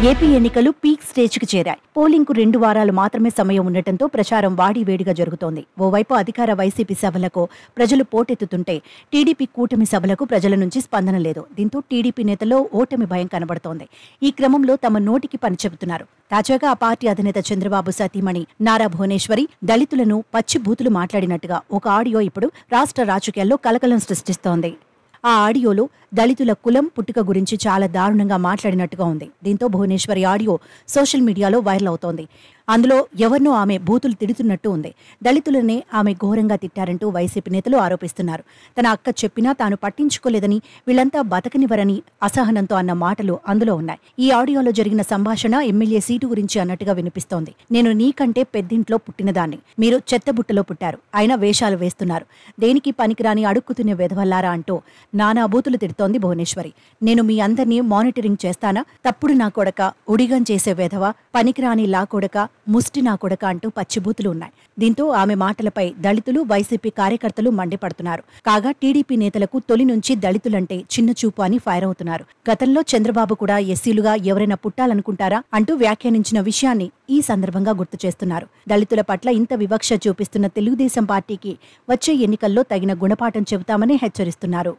AP ఎన్నికలు peak స్టేజ్కి చేరాయి. పోలింగ్కు 2 వారాలు మాత్రమే సమయం ఉండటంతో ప్రచారం వాడివేడిగా జరుగుతోంది. ఓవైపు అధికార వైసీపీ సభలకు ప్రజలు పోటెత్తుతుంటే టీడీపీ కూటమి సభలకు ప్రజల నుంచి స్పందన లేదు. దీంతో టీడీపీ నేతల్లో ఓటమి భయం కనబడుతోంది. ఈ క్రమంలో తమ నోటికి పని చెబుతున్నారు. తాజాగా ఆ పార్టీ అధినేత చంద్రబాబు సతీమణి నారా భువనేశ్వరి దళితులను పచ్చి బూతులు మాట్లాడినట్టుగా ఒక ఆడియో ఇప్పుడు రాష్ట్ర రాజకీయాల్లో కలకలం సృష్టిస్తోంది. ఆ ఆడియోలో దళితుల కులం పుట్టుక గురించి చాలా దారుణంగా మాట్లాడినట్టుగా ఉంది. దీంతో భువనేశ్వరి ఆడియో సోషల్ మీడియాలో వైరల్ అవుతోంది. అందులో ఎవరినో ఆమె బూతులు తిడుతున్నట్టు ఉంది. దళితులనే ఆమె ఘోరంగా తిట్టారంటూ వైసీపీ నేతలు ఆరోపిస్తున్నారు. తన అక్క చెప్పినా తాను పట్టించుకోలేదని, వీళ్లంతా బతకనివరని అసహనంతో అన్న మాటలు అందులో ఉన్నాయి. ఈ ఆడియోలో జరిగిన సంభాషణ ఎమ్మెల్యే సీటు గురించి అన్నట్టుగా వినిపిస్తోంది. నేను నీకంటే పెద్దింట్లో పుట్టినదాన్ని, మీరు చెత్తబుట్టలో పుట్టారు, అయినా వేషాలు వేస్తున్నారు, దేనికి పనికిరాని అడుక్కుతునే వెధవల్లారా అంటూ నానా బూతులు తిడుతోంది భువనేశ్వరి. నేను మీ అందరినీ మానిటరింగ్ చేస్తానా? తప్పుడు నా కొడక, ఉడిగం చేసే వెధవ, పనికిరాని లా కొడక, ముష్టి నా కొడక అంటూ పచ్చిబూతులు ఉన్నాయి. దీంతో ఆమె మాటలపై దళితులు, వైసీపీ కార్యకర్తలు మండిపడుతున్నారు. కాగా టీడీపీ నేతలకు తొలి నుంచి దళితులంటే చిన్న చూపు అని ఫైర్ అవుతున్నారు. గతంలో చంద్రబాబు కూడా ఎస్సీలుగా ఎవరైనా పుట్టాలనుకుంటారా అంటూ వ్యాఖ్యానించిన విషయాన్ని ఈ సందర్భంగా గుర్తు చేస్తున్నారు. దళితుల పట్ల ఇంత వివక్ష చూపిస్తున్న తెలుగుదేశం పార్టీకి వచ్చే ఎన్నికల్లో తగిన గుణపాఠం చెబుతామని హెచ్చరిస్తున్నారు.